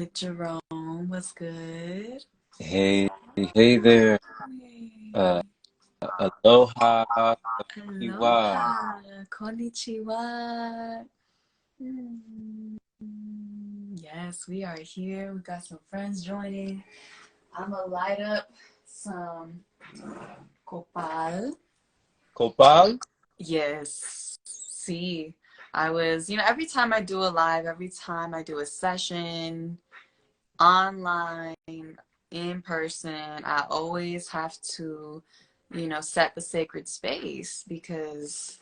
Jerome, what's good? Hey, hey there. Uh, aloha, konnichiwa. Aloha, konnichiwa. Mm, Yes, we are here. We got some friends joining. I'm gonna light up some copal. Kopal? Yes. See, I was, every time I do a live, every time I do a session, online, in person, I always have to, set the sacred space because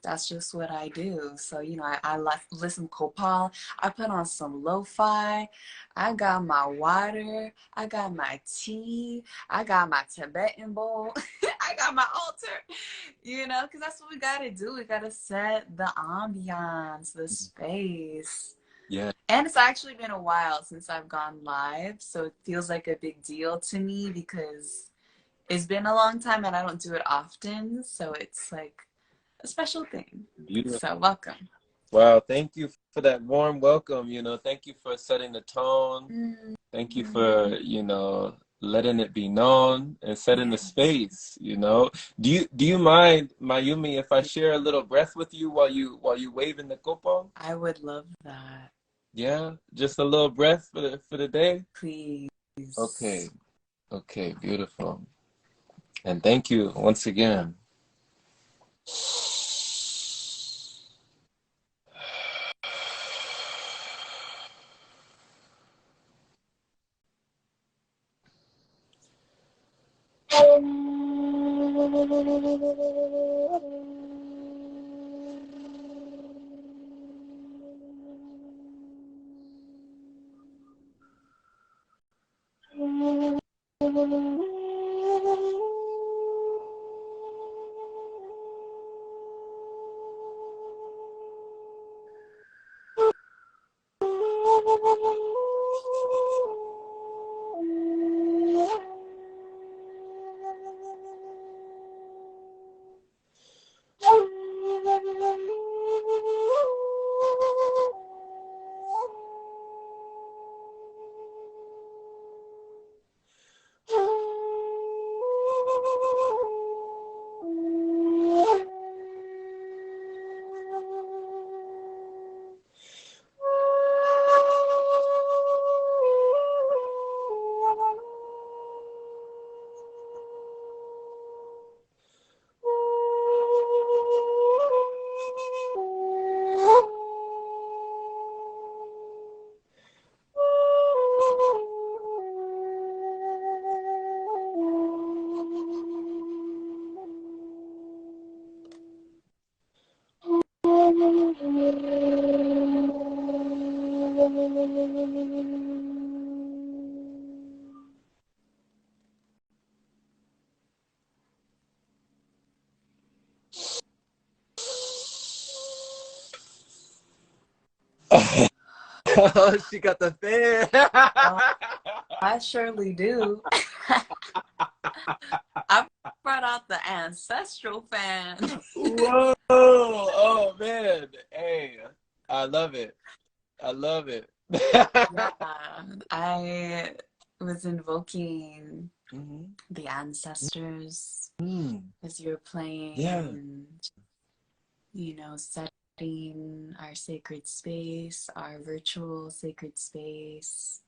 that's just what I do. So, I listen Kopal. I put on some lo-fi. I got my water. I got my tea. I got my Tibetan bowl. I got my altar, because that's what we got to do. We got to set the ambiance, the space. Yeah, And it's actually been a while since I've gone live, so it feels like a big deal to me because it's been a long time and I don't do it often, so it's like a special thing. beautiful. So welcome. Wow, thank you for that warm welcome. Thank you for setting the tone. Thank you Mm-hmm. for letting it be known and setting the Yes, space. Do you mind, Mayumi, if I share a little breath with you while you wave in the kopal? I would love that. Yeah, just a little breath for the day. Please. Okay, okay, beautiful. And thank you once again. Oh, she got the fan. Oh, I surely do. I brought out the ancestral fan. Whoa! Oh man! Hey, I love it. I love it. Yeah, I was invoking Mhm. the ancestors Mm, as you were playing yeah. and, setting our sacred space, our virtual sacred space,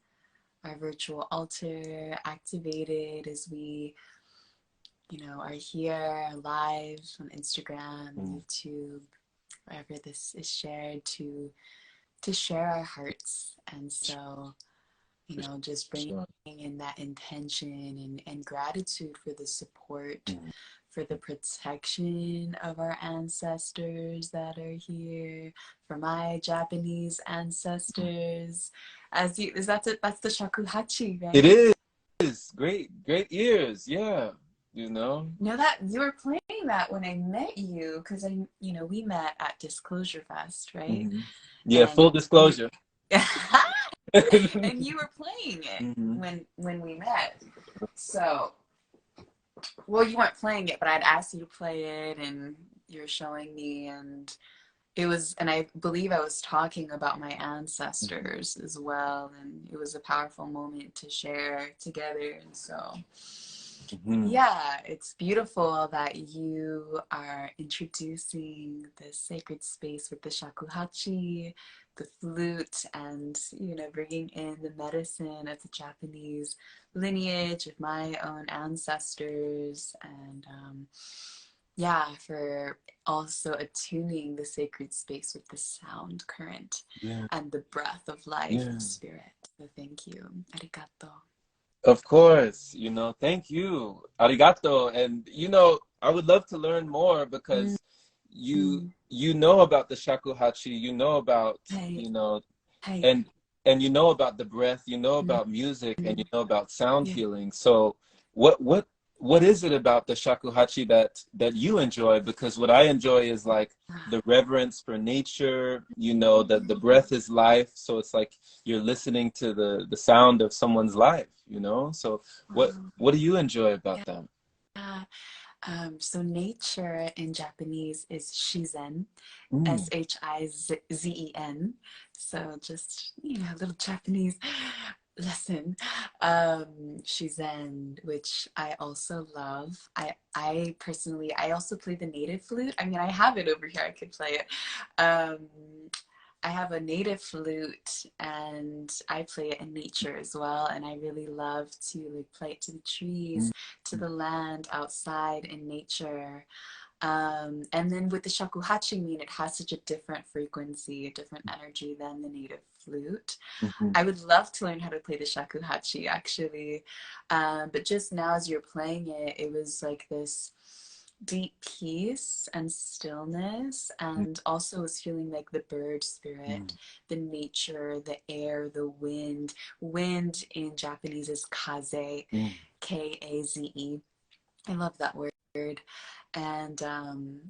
our virtual altar activated as we, are here live on Instagram, Mm, YouTube, wherever this is shared to share our hearts. And so, for just bringing sure. in that intention and gratitude for the support, Mm, for the protection of our ancestors that are here, for my Japanese mm. ancestors. As you, is that's the shakuhachi, It right? is great, great ears. Yeah, you know. Know that you were playing that when I met you, because we met at Disclosure Fest, right? Mhm. Yeah, full And you disclosure. and you were playing it Hmm. when we met. So, well, you weren't playing it, but I'd asked you to play it, and you were showing me, and it was, and I believe I was talking about my ancestors as well, and it was a powerful moment to share together. And so, yeah, it's beautiful that you are introducing the sacred space with the shakuhachi, the flute, and, you know, bringing in the medicine of the Japanese lineage of my own ancestors, and yeah, for also attuning the sacred space with the sound current and the breath of life of spirit. So thank you. Arigato. Of course, you know, thank you. Arigato. And, you know, I would love to learn more because you know about the shakuhachi, you know about, you know, and you know about the breath, you know about music, and you know about sound healing. So what is it about the shakuhachi that you enjoy? Because what I enjoy is like the reverence for nature, you know, that the breath is life. So it's like you're listening to the sound of someone's life, you know? So what do you enjoy about them? So nature in Japanese is shizen, Shizen. So just, you know, a little Japanese lesson. Shizen, which I also love. I personally, I also play the native flute. I mean, I have it over here. I could play it. Um, I have a native flute and I play it in nature as well. And I really love to like play it to the trees, to the land, outside in nature. And then with the shakuhachi, I mean, it has such a different frequency, a different energy than the native flute. I would love to learn how to play the shakuhachi actually. But just now as you're playing it, it was like this deep peace and stillness, and also was feeling like the bird spirit, the nature, the air, the wind. Wind in Japanese is kaze, Kaze. I love that word. And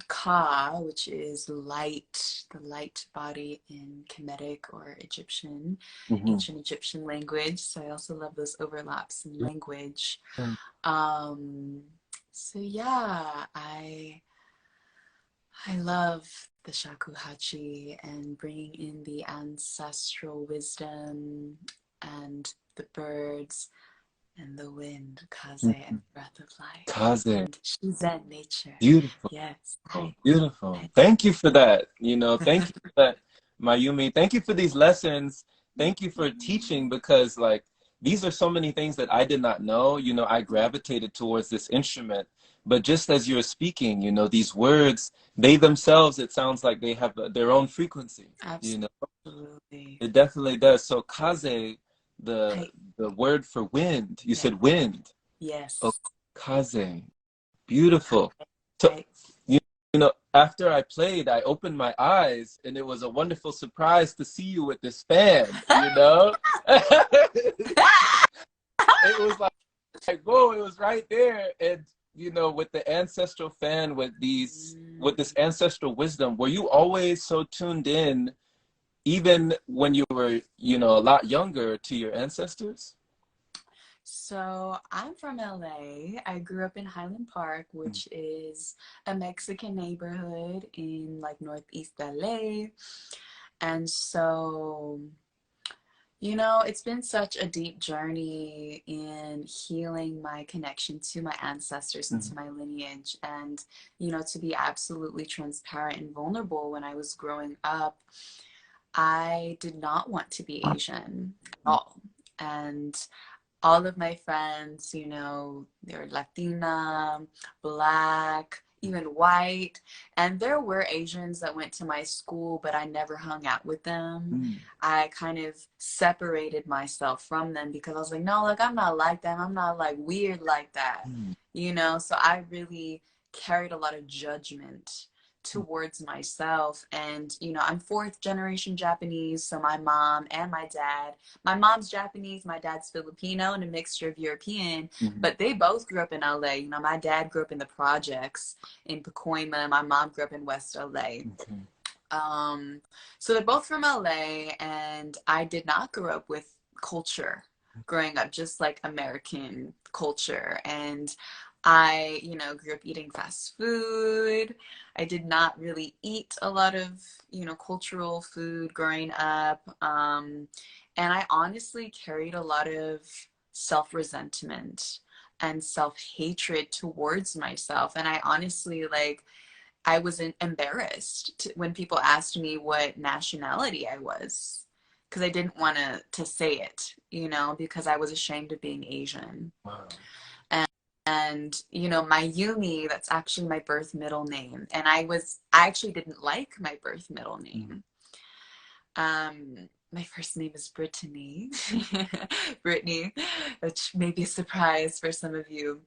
ka, which is light, the light body in Kemetic or Egyptian, ancient Egyptian language. So I also love those overlaps in language. So yeah, I love the shakuhachi and bringing in the ancestral wisdom and the birds and the wind, kaze, and breath of life. Kaze. And shizen, nature. Beautiful. Yes. Beautiful. Thank you for that. You know, thank you for that, Mayumi. Thank you for these lessons. Thank you for teaching, because like these are so many things that I did not know. You know, I gravitated towards this instrument, but just as you're speaking, you know, these words, they themselves, it sounds like they have their own frequency. Absolutely. You know, it definitely does. So kaze, the word for wind, you said wind. Yes. Oh, kaze. Beautiful. So, you know, after I played, I opened my eyes, and it was a wonderful surprise to see you with this fan, you know? It was like, whoa, it was right there. And, you know, with the ancestral fan, with this ancestral wisdom, were you always so tuned in, even when you were, you know, a lot younger, to your ancestors? So I'm from LA. I grew up in Highland Park, which is a Mexican neighborhood in like Northeast LA. And so, you know, it's been such a deep journey in healing my connection to my ancestors and to my lineage. And, you know, to be absolutely transparent and vulnerable, when I was growing up, I did not want to be Asian at all. And all of my friends, you know, they were Latina, Black, even white. And there were Asians that went to my school, but I never hung out with them. I kind of separated myself from them because I was like, no, like, I'm not like them. I'm not like weird like that, you know? So I really carried a lot of judgment towards myself. And, you know, I'm fourth generation Japanese. So my mom and my dad, my mom's Japanese, my dad's Filipino, and a mixture of European, but they both grew up in LA. You know, my dad grew up in the projects in Pacoima. My mom grew up in West LA. So they're both from LA, and I did not grow up with culture growing up, just like American culture. And I, you know, grew up eating fast food. I did not really eat a lot of, you know, cultural food growing up. And I honestly carried a lot of self-resentment and self-hatred towards myself. And I honestly, like, I was embarrassed when people asked me what nationality I was, because I didn't want to say it, you know, because I was ashamed of being Asian. Wow. And you know, Mayumi, that's actually my birth middle name. And I actually didn't like my birth middle name. My first name is Brittany. Brittany, which may be a surprise for some of you.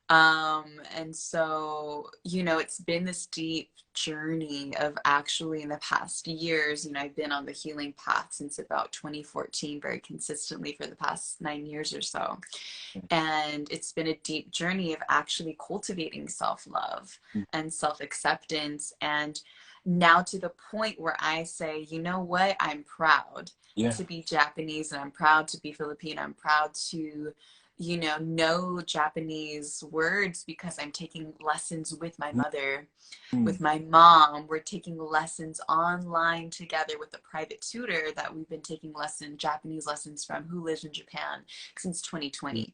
And so, you know, it's been this deep journey of actually in the past years, you know, I've been on the healing path since about 2014, very consistently for the past 9 years or so. And it's been a deep journey of actually cultivating self-love and self-acceptance. And now to the point where I say, you know what, I'm proud to be Japanese, and I'm proud to be Filipino. I'm proud to, you know Japanese words because I'm taking lessons with my mother, with my mom. We're taking lessons online together with a private tutor that we've been taking Japanese lessons from, who lives in Japan since 2020.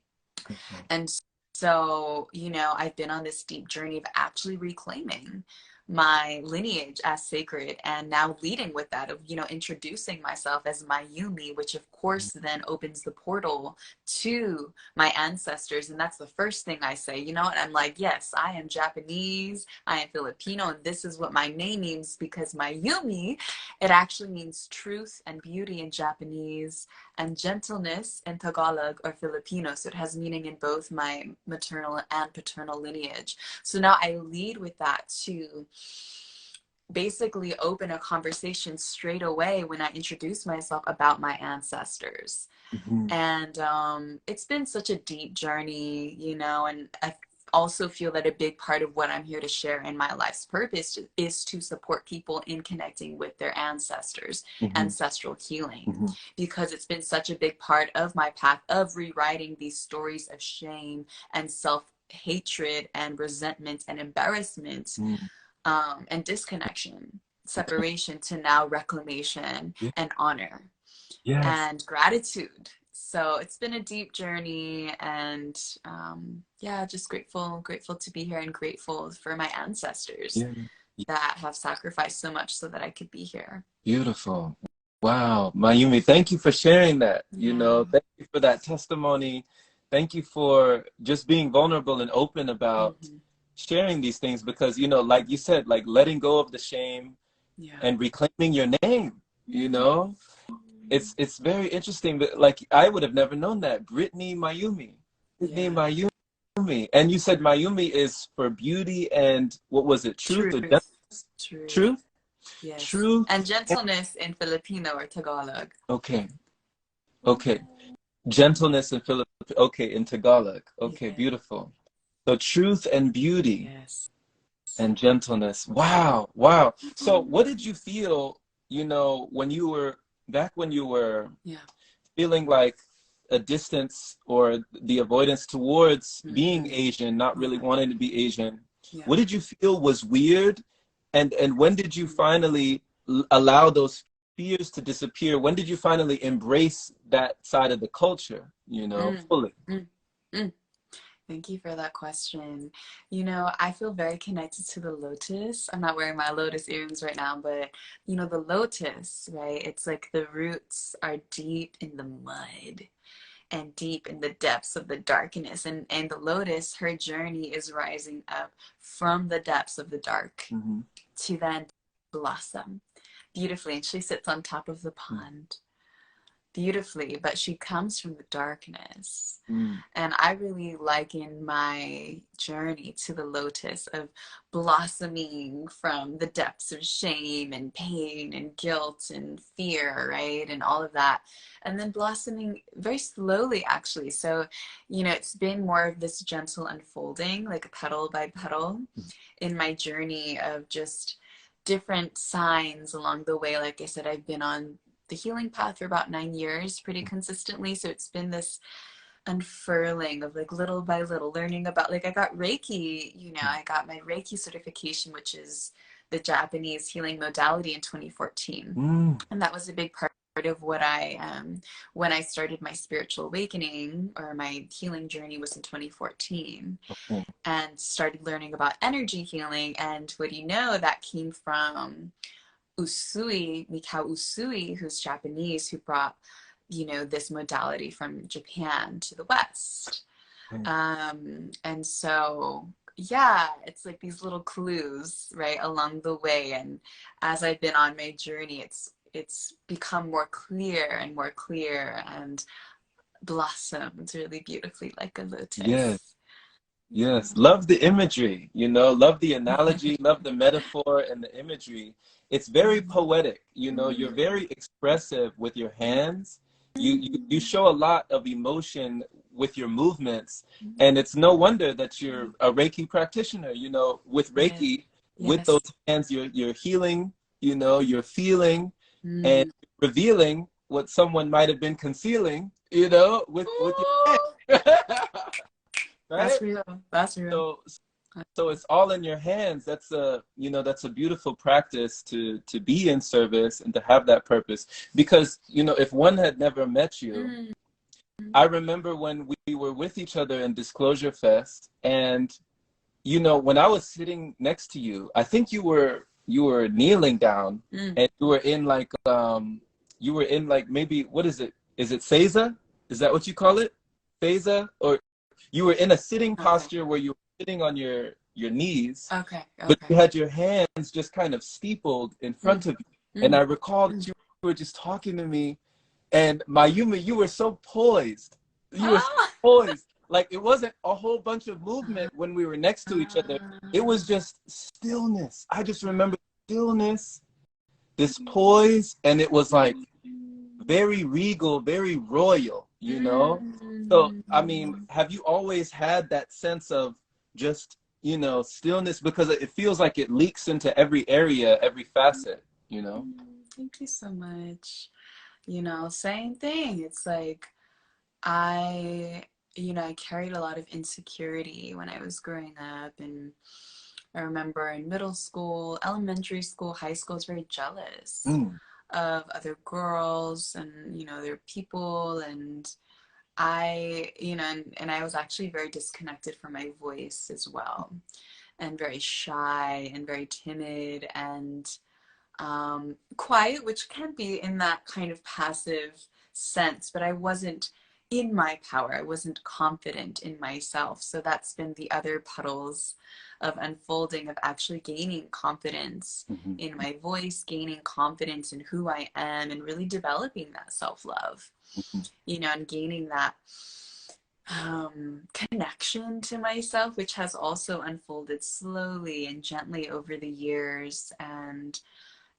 And so, you know, I've been on this deep journey of actually reclaiming my lineage as sacred, and now leading with that of, you know, introducing myself as Mayumi, which of course then opens the portal to my ancestors. And that's the first thing I say, you know, and I'm like, yes, I am Japanese, I am Filipino, and this is what my name means, because Mayumi, it actually means truth and beauty in Japanese, and gentleness in Tagalog or Filipino. So it has meaning in both my maternal and paternal lineage. So now I lead with that to basically open a conversation straight away when I introduce myself about my ancestors. And it's been such a deep journey, you know, and I also feel that a big part of what I'm here to share in my life's purpose is to support people in connecting with their ancestors, ancestral healing, because it's been such a big part of my path of rewriting these stories of shame and self-hatred and resentment and embarrassment, and disconnection, separation, to now reclamation and honor and gratitude. So it's been a deep journey, and yeah, just grateful to be here, and grateful for my ancestors that have sacrificed so much so that I could be here. Beautiful. Wow, Mayumi, thank you for sharing that. You know, thank you for that testimony. Thank you for just being vulnerable and open about sharing these things, because, you know, like you said, like letting go of the shame and reclaiming your name, you know. It's very interesting, but like I would have never known that. Brittany Mayumi. Brittany Mayumi. And you said Mayumi is for beauty and what was it? Truth or gentleness? Truth? Yes. Truth. And gentleness in Filipino or Tagalog. Okay. Okay. Gentleness in Filipino. Okay, in Tagalog. Okay, beautiful. So truth and beauty. And gentleness. Wow. Wow. So what did you feel, you know, when you were feeling like a distance or the avoidance towards being Asian, not really wanting to be Asian? What did you feel was weird? And when did you finally allow those fears to disappear? When did you finally embrace that side of the culture, you know, fully? Thank you for that question. You know, I feel very connected to the lotus. I'm not wearing my lotus earrings right now, but you know, the lotus, right? It's like the roots are deep in the mud and deep in the depths of the darkness. And the lotus, her journey is rising up from the depths of the dark to then blossom beautifully. And she sits on top of the pond beautifully, but she comes from the darkness. And I really liken my journey to the lotus of blossoming from the depths of shame and pain and guilt and fear, right? And all of that. And then blossoming very slowly, actually. So, you know, it's been more of this gentle unfolding, like a petal by petal in my journey of just different signs along the way. Like I said, I've been on the healing path for about 9 years pretty consistently. So it's been this unfurling of like little by little learning about, like I got Reiki, you know, I got my Reiki certification, which is the Japanese healing modality, in 2014. And that was a big part of what I when I started my spiritual awakening, or my healing journey, was in 2014. And started learning about energy healing. And what do you know, that came from Usui, Mikao Usui, who's Japanese, who brought, you know, this modality from Japan to the West. And so, yeah, it's like these little clues, right, along the way. And as I've been on my journey, it's become more clear and more clear, and blossomed really beautifully like a lotus. Yes. Yes, love the imagery, you know, love the analogy, love the metaphor and the imagery. It's very poetic, you know, you're very expressive with your hands. You show a lot of emotion with your movements, and it's no wonder that you're a Reiki practitioner, you know, with Reiki, with those hands, you're healing, you know, you're feeling and revealing what someone might have been concealing, you know, with your hands. Right? That's real. That's real. So it's all in your hands. That's a, you know, that's a beautiful practice to be in service and to have that purpose. Because, you know, if one had never met you, I remember when we were with each other in Disclosure Fest, and, you know, when I was sitting next to you, I think you were kneeling down, and you were in like maybe, what is it? Is it Seiza? Is that what you call it? Seiza? Or you were in a sitting posture where you were sitting on your knees, but you had your hands just kind of steepled in front of you. And I recall that you were just talking to me, and Mayumi, you were so poised. You were so poised. Like, it wasn't a whole bunch of movement when we were next to each other. It was just stillness. I just remember stillness, this poise, and it was like very regal, very royal, you know? So, I mean, have you always had that sense of just, you know, stillness? Because it feels like it leaks into every area, every facet, you know? Thank you so much. You know, same thing. It's like, I carried a lot of insecurity when I was growing up. And I remember in middle school, elementary school, high school, I was very jealous of other girls and, you know, their people. And I, you know, and I was actually very disconnected from my voice as well, and very shy and very timid and quiet, which can be in that kind of passive sense, but I wasn't in my power. I wasn't confident in myself. So that's been the other puddles of unfolding, of actually gaining confidence in my voice, gaining confidence in who I am, and really developing that self-love, you know, and gaining that connection to myself, which has also unfolded slowly and gently over the years. And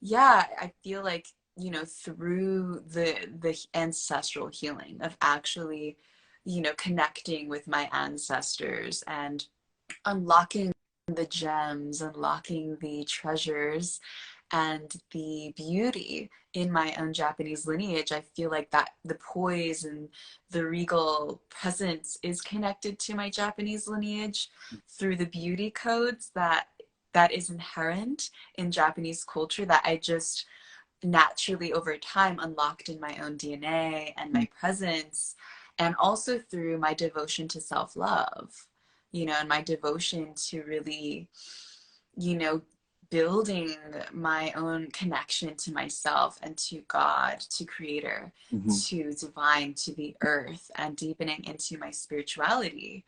yeah, I feel like, you know, through the ancestral healing of actually, you know, connecting with my ancestors and unlocking the gems, unlocking the treasures and the beauty in my own Japanese lineage, I feel like that the poise and the regal presence is connected to my Japanese lineage through the beauty codes that is inherent in Japanese culture, that I just naturally over time unlocked in my own DNA and my presence, and also through my devotion to self-love, you know, and my devotion to really, you know, building my own connection to myself and to God, to Creator, to divine, to the earth, and deepening into my spirituality.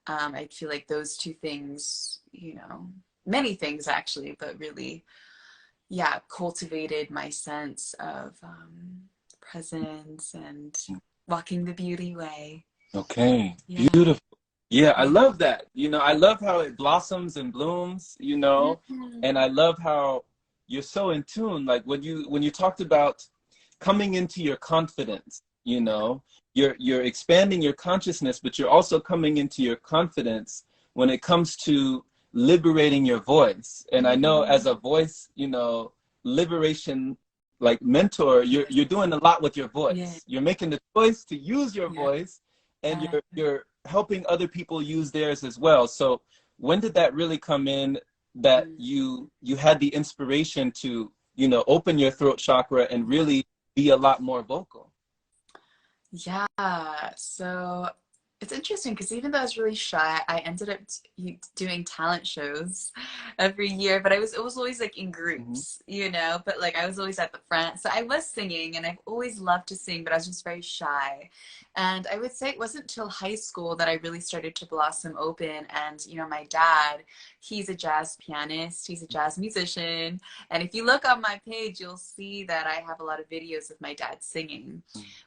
I feel like those two things, you know, many things actually, but really, yeah, cultivated my sense of presence and walking the beauty way. Okay, beautiful. Yeah, I love that. You know, I love how it blossoms and blooms, you know, and I love how you're so in tune. Like when you talked about coming into your confidence, you know, you're expanding your consciousness, but you're also coming into your confidence when it comes to liberating your voice. And I know as a voice, you know, liberation like mentor, you're doing a lot with your voice. You're making the choice to use your voice, and you're helping other people use theirs as well. So when did that really come in, that you had the inspiration to, you know, open your throat chakra and really be a lot more vocal? Yeah, so it's interesting because even though I was really shy, I ended up doing talent shows every year, but it was always like in groups, you know, but like I was always at the front. So I was singing and I've always loved to sing, but I was just very shy. And I would say it wasn't till high school that I really started to blossom open. And, you know, my dad, he's a jazz pianist, he's a jazz musician. And if you look on my page, you'll see that I have a lot of videos of my dad singing,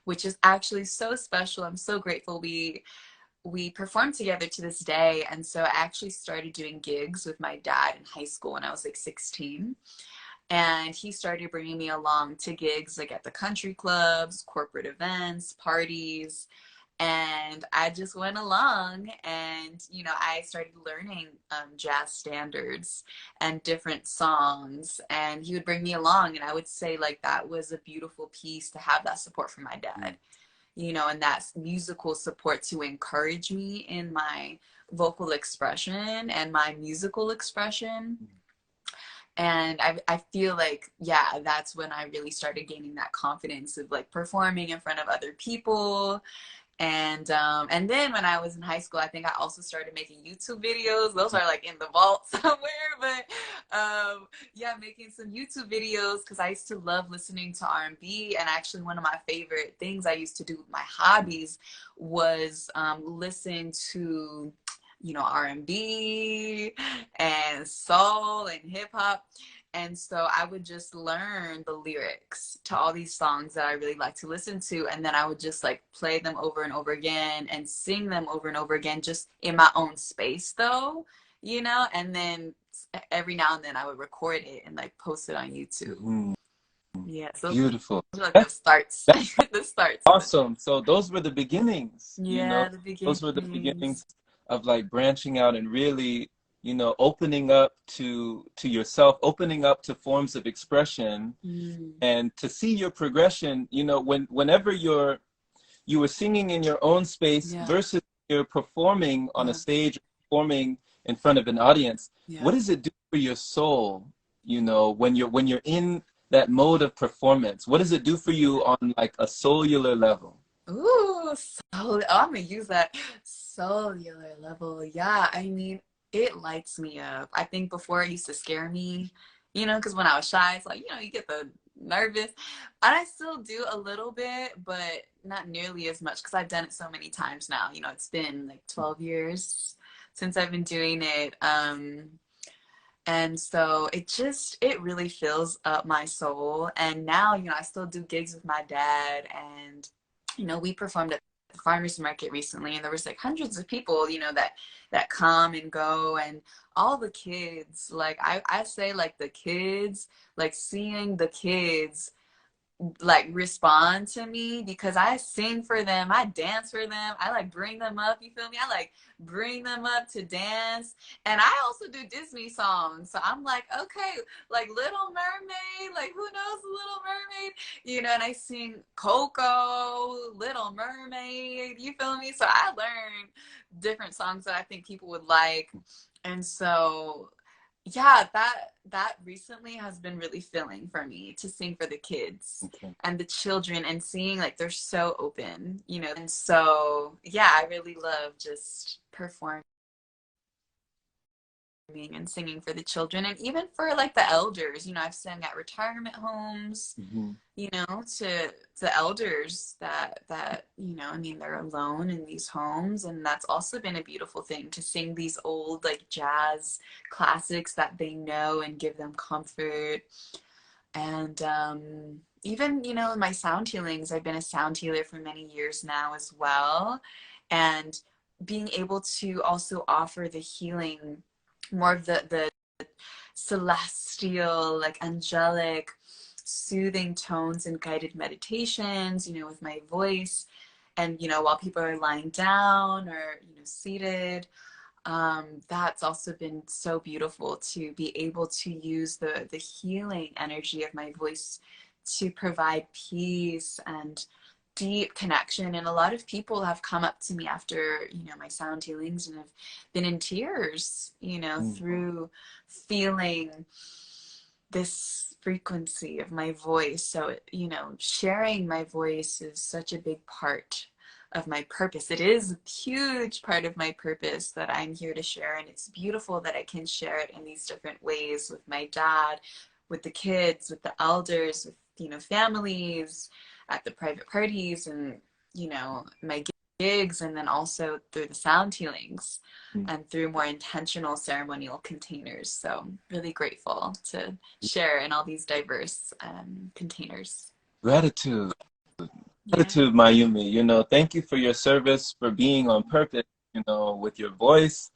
which is actually so special. I'm so grateful we perform together to this day. And so I actually started doing gigs with my dad in high school when I was like 16. And he started bringing me along to gigs like at the country clubs, corporate events, parties. And I just went along and, you know, I started learning jazz standards and different songs. And he would bring me along. And I would say like that was a beautiful piece to have that support from my dad, you know, and that's musical support to encourage me in my vocal expression and my musical expression. And I feel like, yeah, that's when I really started gaining that confidence of like performing in front of other people. And then when I was in high school, I think I also started making YouTube videos. Those are like in the vault somewhere, but yeah, making some YouTube videos because I used to love listening to R&B. And actually one of my favorite things I used to do with my hobbies was listen to, you know, R&B and soul and hip hop. And so I would just learn the lyrics to all these songs that I really like to listen to. And then I would just like play them over and over again and sing them over and over again, just in my own space though, you know, and then every now and then I would record it and like post it on YouTube. Yeah. So Beautiful. those are like the starts, the starts of it. Awesome. So those were the beginnings, you know, Yeah, the those were the beginnings. beginnings of like branching out and really, you know, opening up to yourself, opening up to forms of expression, and to see your progression, you know, whenever you were singing in your own space versus you're performing on a stage, performing in front of an audience. What does it do for your soul, you know, when you're in that mode of performance? What does it do for you on like a cellular level? Ooh, I'm gonna use that cellular level. Yeah, I mean, it lights me up. I think before it used to scare me, you know, because when I was shy, it's like, you know, you get the nervous. And I still do a little bit, but not nearly as much because I've done it so many times now. You know, it's been like 12 years since I've been doing it. And so it really fills up my soul. And now, you know, I still do gigs with my dad, and you know, we performed at the farmers market recently, and there was like hundreds of people, you know, that come and go, and all the kids, like I say like the kids, like seeing the kids like respond to me because I sing for them, I dance for them, I like bring them up, you feel me? I like bring them up to dance. And I also do Disney songs. So I'm like, okay, like Little Mermaid, like who knows Little Mermaid? You know, and I sing Coco, Little Mermaid, you feel me? So I learn different songs that I think people would like. And so yeah, that recently has been really filling for me to sing for the kids and the children, and seeing like they're so open, you know. And so yeah, I really love just performing and singing for the children, and even for like the elders. You know, I've sang at retirement homes, you know, to the elders that you know, I mean, they're alone in these homes, and that's also been a beautiful thing to sing these old like jazz classics that they know and give them comfort. And even, you know, my sound healings, I've been a sound healer for many years now as well, and being able to also offer the healing, more of the celestial, like angelic, soothing tones and guided meditations, you know, with my voice. And, you know, while people are lying down or, you know, seated, that's also been so beautiful to be able to use the healing energy of my voice to provide peace and deep connection, and a lot of people have come up to me after, you know, my sound healings and have been in tears, you know, through feeling this frequency of my voice. So, you know, sharing my voice is such a big part of my purpose. It is a huge part of my purpose that I'm here to share, and it's beautiful that I can share it in these different ways with my dad, with the kids, with the elders, with, you know, families, at the private parties, and, you know, my gigs, and then also through the sound healings and through more intentional ceremonial containers. So really grateful to share in all these diverse containers. Gratitude. Yeah. Gratitude, Mayumi. You know, thank you for your service, for being on purpose, you know, with your voice,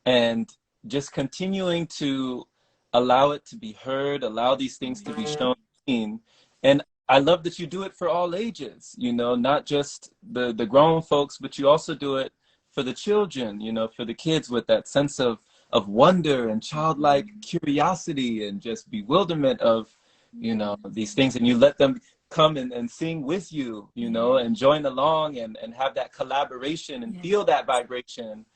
and just continuing to allow it to be heard, allow these things to be shown, seen. And I love that you do it for all ages, you know, not just the grown folks, but you also do it for the children, you know, for the kids, with that sense of wonder and childlike curiosity and just bewilderment of, you know, these things. And you let them come and sing with you, you know, and join along and have that collaboration and feel that vibration.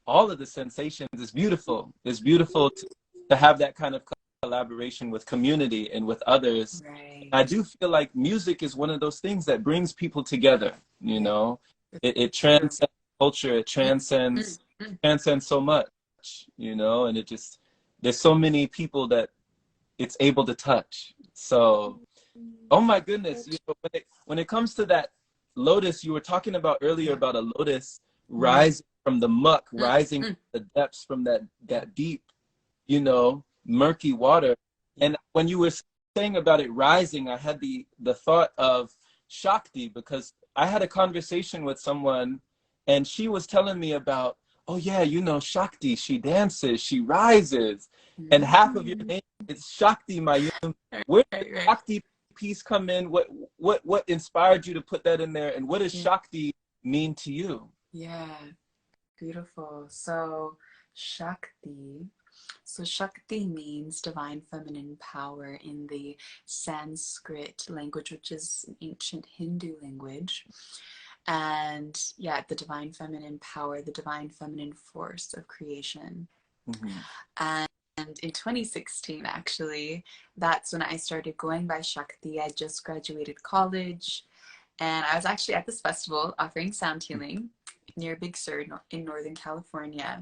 All of the sensations is beautiful. It's beautiful to have that kind of collaboration with community and with others. Right. I do feel like music is one of those things that brings people together, you know. It transcends culture, it transcends so much, you know, and it just, there's so many people that it's able to touch. So, oh my goodness, you know, when it comes to that lotus you were talking about earlier, about a lotus rising from the muck, rising from the depths, from that deep, you know, murky water. And when you were saying about it rising, I had the thought of Shakti, because I had a conversation with someone and she was telling me about, oh yeah, you know, Shakti, she dances, she rises, and half of your name is Shakti, Mayumi. Where did Shakti piece come in? What inspired you to put that in there, and what does Shakti mean to you? Yeah, beautiful. So Shakti means divine feminine power in the Sanskrit language, which is an ancient Hindu language. And yeah, the divine feminine power, the divine feminine force of creation. And in 2016, actually, that's when I started going by Shakti. I just graduated college, and I was actually at this festival offering sound healing near Big Sur in Northern California.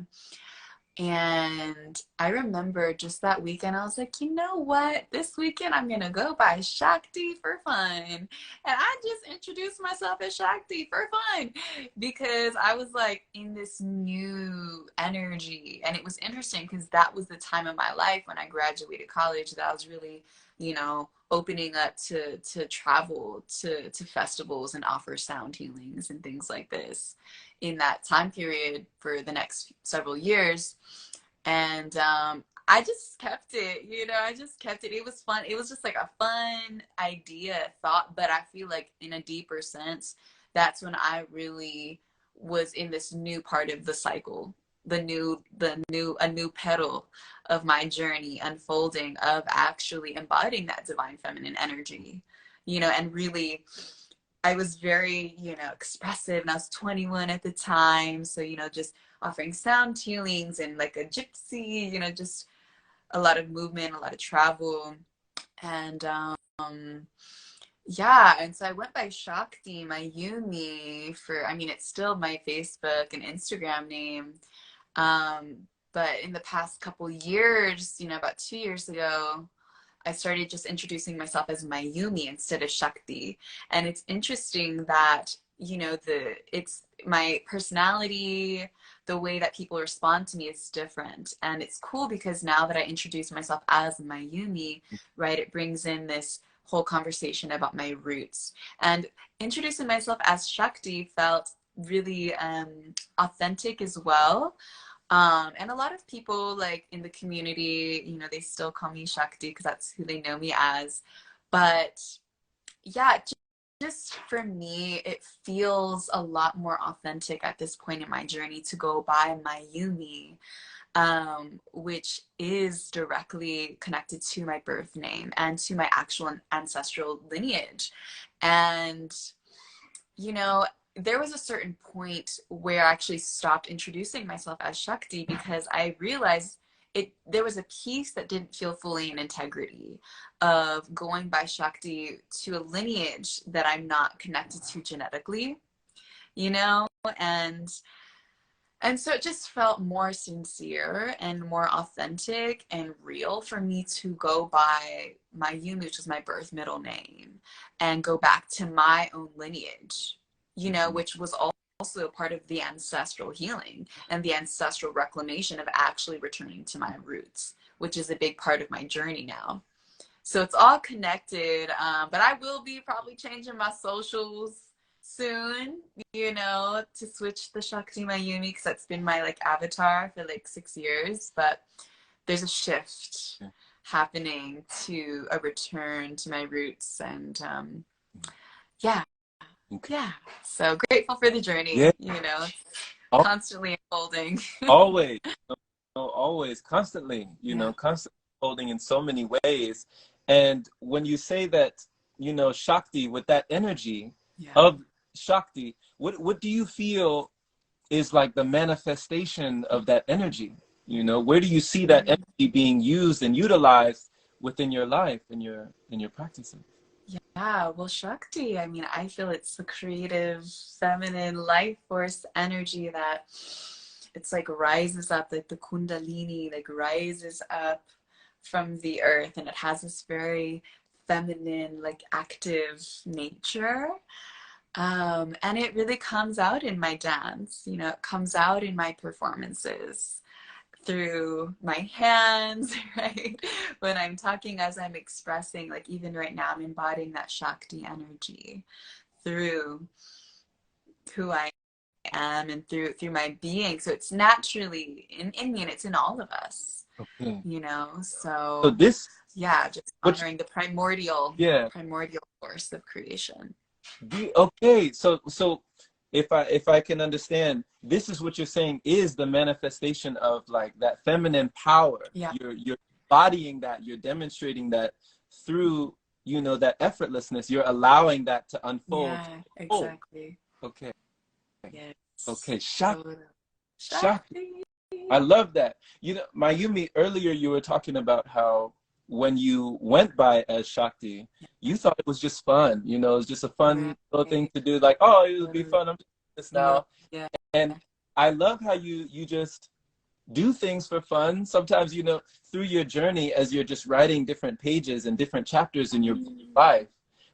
And I remember just that weekend, I was like, you know what? This weekend I'm gonna go by Shakti for fun. And I just introduced myself as Shakti for fun because I was like in this new energy. And it was interesting because that was the time of my life when I graduated college that I was really, you know, opening up to travel to festivals and offer sound healings and things like this in that time period for the next several years. And I just kept it, you know, I just kept it. It was fun. It was just like a fun idea, thought, but I feel like in a deeper sense, that's when I really was in this new part of the cycle, a new petal of my journey unfolding, of actually embodying that divine feminine energy, you know, and really I was very, you know, expressive, and I was 21 at the time. So, you know, just offering sound healings and like a gypsy, you know, just a lot of movement, a lot of travel. And yeah, and so I went by Shakti, Mayumi, for, I mean, it's still my Facebook and Instagram name. But in the past couple years, you know, about 2 years ago, I started just introducing myself as Mayumi instead of Shakti. And it's interesting that, you know, it's my personality, the way that people respond to me is different. And it's cool because now that I introduce myself as Mayumi, right, it brings in this whole conversation about my roots. And introducing myself as Shakti felt really authentic as well. And a lot of people like in the community, you know, they still call me Shakti because that's who they know me as. But yeah, just for me, it feels a lot more authentic at this point in my journey to go by Mayumi, which is directly connected to my birth name and to my actual ancestral lineage. And you know, there was a certain point where I actually stopped introducing myself as Shakti because I realized there was a piece that didn't feel fully in integrity of going by Shakti to a lineage that I'm not connected to genetically, you know, and so it just felt more sincere and more authentic and real for me to go by Mayumi, which is my birth middle name, and go back to my own lineage, you know, which was also part of the ancestral healing and the ancestral reclamation of actually returning to my roots, which is a big part of my journey now. So it's all connected, but I will be probably changing my socials soon, you know, to switch the Shakti Mayumi because that's been my like avatar for like 6 years. But there's a shift happening to a return to my roots, and yeah, yeah. So grateful for the journey. Yeah. You know, constantly unfolding. Always, always, constantly. You know, constantly unfolding in so many ways. And when you say that, you know, Shakti with that energy of Shakti, what do you feel is like the manifestation of that energy? You know, where do you see that energy being used and utilized within your life and your practices? Yeah, well, Shakti, I mean, I feel it's the creative, feminine life force energy that it's like rises up, like the Kundalini, like rises up from the earth, and it has this very feminine, like active nature. And it really comes out in my dance, you know, it comes out in my performances through my hands, right? When I'm talking, as I'm expressing, like even right now, I'm embodying that Shakti energy through who I am and through my being. So it's naturally in me, and it's in all of us, you know. So So this, yeah, just honoring the primordial force of creation. Okay, so if I can understand, this is what you're saying is the manifestation of like that feminine power. You're embodying that, you're demonstrating that through, you know, that effortlessness. You're allowing that to unfold. Yeah, exactly. Okay. Yes. Okay, Shakti. I love that. You know, Mayumi, earlier you were talking about how when you went by as Shakti, you thought it was just fun. You know, it was just a fun little thing to do. Like, oh, it would be fun. I'm just doing this now. And I love how you just do things for fun. Sometimes, you know, through your journey as you're just writing different pages and different chapters in your life,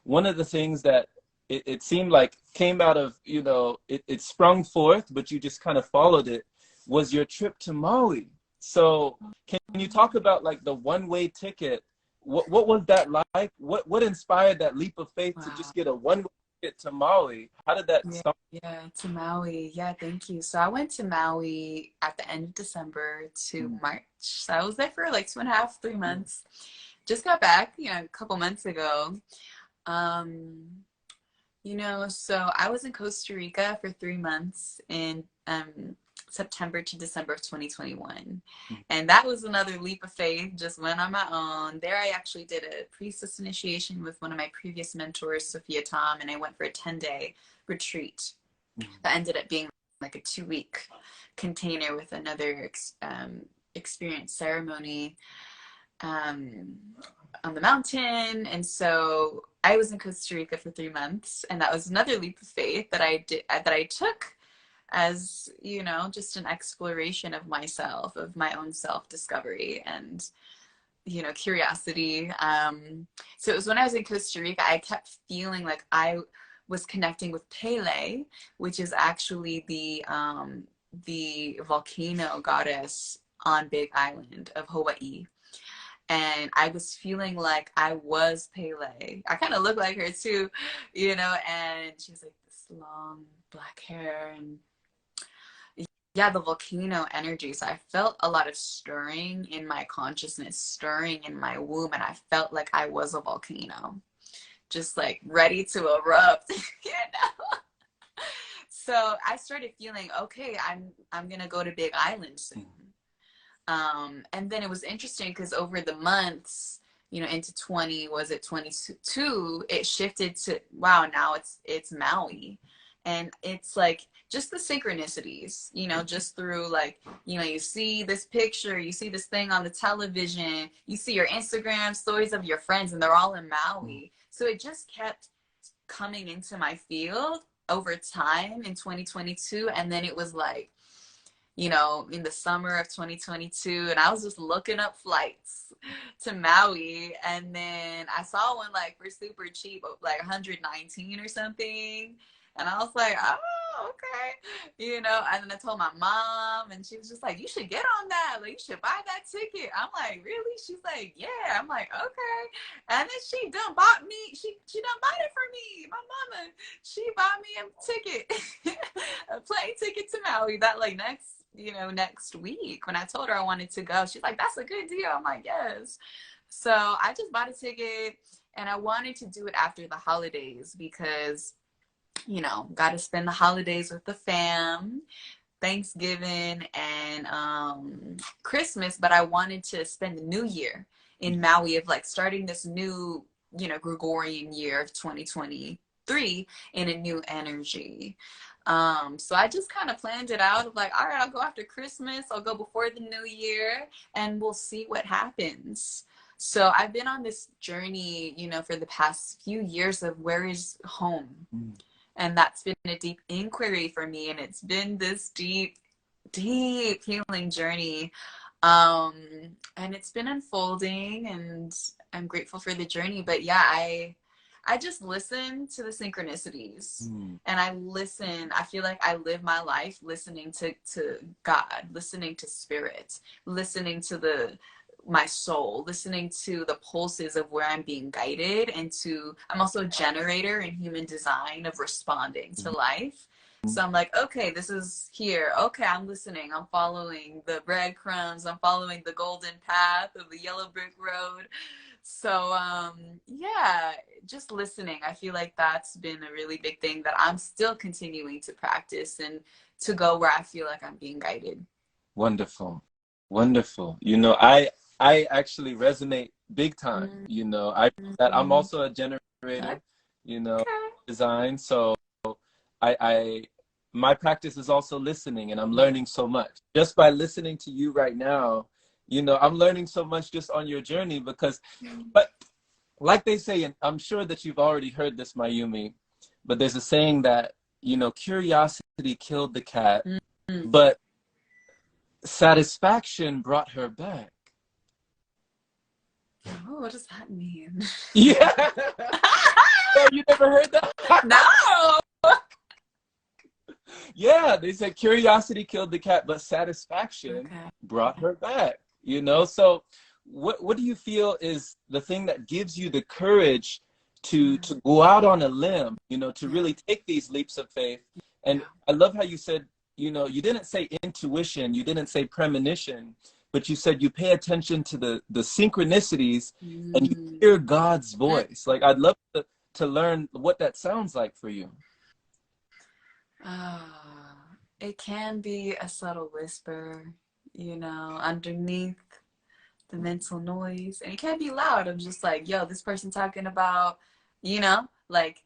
one of the things that it seemed like came out of, you know, it sprung forth, but you just kind of followed it, was your trip to Maui. So can you talk about like the one-way ticket? What was that like? What inspired that leap of faith to just get a one-way ticket to Maui? How did that start? Yeah, to Maui. Yeah, thank you. So I went to Maui at the end of December to March. So I was there for like 2.5, 3 months. Just got back, you know, a couple months ago. You know, so I was in Costa Rica for 3 months in September to December of 2021. And that was another leap of faith, just went on my own. There I actually did a priestess initiation with one of my previous mentors, Sophia Tom, and I went for a 10-day retreat that ended up being like a 2-week container with another experience ceremony on the mountain. And so I was in Costa Rica for 3 months, and that was another leap of faith that I took as, you know, just an exploration of myself, of my own self-discovery and, you know, curiosity. So it was when I was in Costa Rica, I kept feeling like I was connecting with Pele, which is actually the volcano goddess on Big Island of Hawaii. And I was feeling like I was Pele. I kind of look like her too, you know, and she was like this long black hair, and yeah, the volcano energy. So I felt a lot of stirring in my consciousness, stirring in my womb, and I felt like I was a volcano, just like ready to erupt, you know. So I started feeling, okay, I'm gonna go to Big Island soon. And then it was interesting because over the months, you know, into 20, was it 22, it shifted to, wow, now it's Maui. And it's like just the synchronicities, you know, just through like, you know, you see this picture, you see this thing on the television, you see your Instagram stories of your friends and they're all in Maui. So it just kept coming into my field over time in 2022. And then it was like, you know, in the summer of 2022, and I was just looking up flights to Maui, and then I saw one like for super cheap, like 119 or something, and I was like, oh, okay, you know. And then I told my mom, and she was just like, you should get on that, like you should buy that ticket. I'm like, really? She's like, yeah. I'm like, okay. And then she done bought me, she done bought it for me. My mama, she bought me a ticket, a plane ticket to Maui that like next week. When I told her I wanted to go, she's like, that's a good deal. I'm like, yes. So I just bought a ticket, and I wanted to do it after the holidays because, you know, got to spend the holidays with the fam, Thanksgiving and Christmas, but I wanted to spend the new year in Maui, of like starting this new, you know, Gregorian year of 2023 in a new energy. So I just kind of planned it out of like, all right, I'll go after Christmas, I'll go before the new year, and we'll see what happens. So I've been on this journey, you know, for the past few years of where is home. And that's been a deep inquiry for me. And it's been this deep, deep healing journey. And it's been unfolding, and I'm grateful for the journey. But yeah, I just listen to the synchronicities, and I feel like I live my life listening to God, listening to spirit, listening to my soul, listening to the pulses of where I'm being guided, and I'm also a generator in human design of responding to life. So I'm like, okay, this is here. Okay, I'm listening. I'm following the breadcrumbs. I'm following the golden path of the yellow brick road. So yeah, just listening. I feel like that's been a really big thing that I'm still continuing to practice and to go where I feel like I'm being guided. Wonderful. Wonderful. You know, I actually resonate big time. You know, I'm also a generator, you know, design. So my practice is also listening, and I'm learning so much just by listening to you right now. You know, I'm learning so much just on your journey but like they say, and I'm sure that you've already heard this, Mayumi, but there's a saying that, you know, curiosity killed the cat, but satisfaction brought her back. Oh, what does that mean? Yeah. Oh, you never heard that? No. Yeah, they said curiosity killed the cat, but satisfaction brought her back. You know, so what do you feel is the thing that gives you the courage to go out on a limb, you know, to really take these leaps of faith? And I love how you said, you know, you didn't say intuition, you didn't say premonition, but you said you pay attention to the synchronicities and you hear God's voice. Like, I'd love to learn what that sounds like for you. It can be a subtle whisper, you know, underneath the mental noise, and it can be loud. I'm just like, yo, this person talking about, you know, like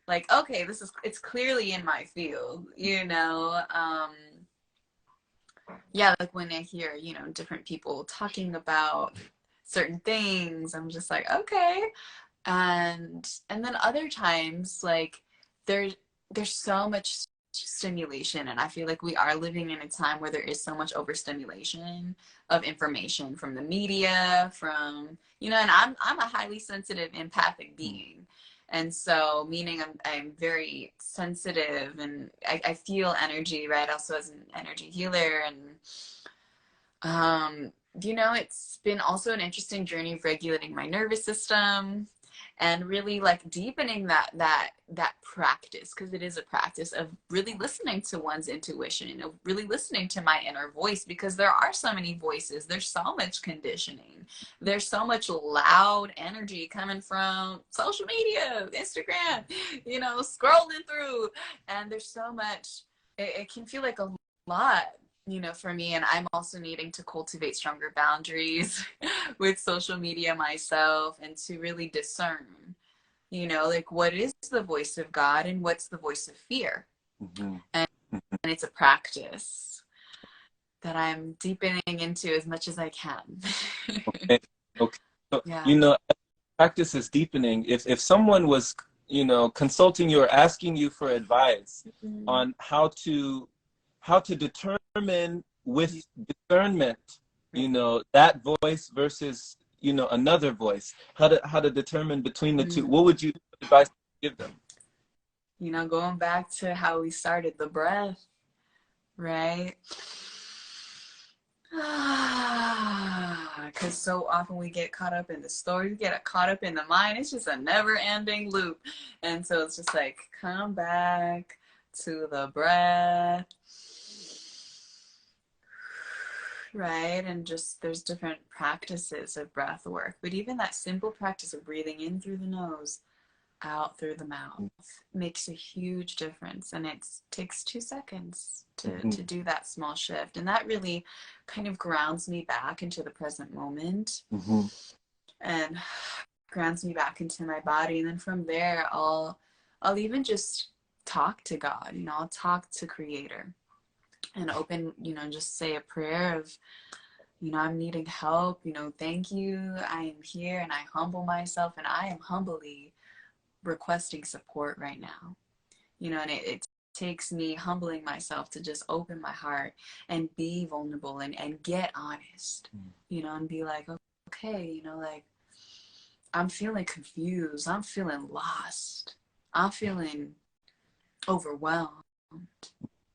okay, it's clearly in my field, you know. Yeah, like when I hear, you know, different people talking about certain things, I'm just like, okay. And then other times, like there's so much stimulation, and I feel like we are living in a time where there is so much overstimulation of information from the media, from, you know, and I'm a highly sensitive empathic being. And so, meaning I'm very sensitive, and I feel energy, right? Also as an energy healer. And you know, it's been also an interesting journey of regulating my nervous system and really like deepening that practice, because it is a practice of really listening to one's intuition, of really listening to my inner voice, because there are so many voices, there's so much conditioning, there's so much loud energy coming from social media, Instagram, you know, scrolling through, and there's so much, it can feel like a lot, you know, for me, and I'm also needing to cultivate stronger boundaries with social media myself, and to really discern, you know, like what is the voice of God and what's the voice of fear. And it's a practice that I'm deepening into as much as I can. Okay. Okay. So, Yeah. you know, practice is deepening. If someone was, you know, consulting you or asking you for advice on how to determine with discernment, you know, that voice versus, you know, another voice, how to determine between the two, what would you advise give them? You know, going back to how we started, the breath, right? Because so often we get caught up in the story, we get caught up in the mind. It's just a never-ending loop. And so it's just like, come back to the breath, right? And just there's different practices of breath work. But even that simple practice of breathing in through the nose, out through the mouth makes a huge difference, and it takes 2 seconds to do that small shift, and that really kind of grounds me back into the present moment and grounds me back into my body. And then from there I'll even just talk to God, you know, I'll talk to Creator and open, you know, just say a prayer of, you know, I'm needing help, you know, thank you, I am here, and I humble myself, and I am humbly requesting support right now, you know. And it takes me humbling myself to just open my heart and be vulnerable and get honest, you know, and be like, okay, you know, like I'm feeling confused, I'm feeling lost, I'm feeling overwhelmed,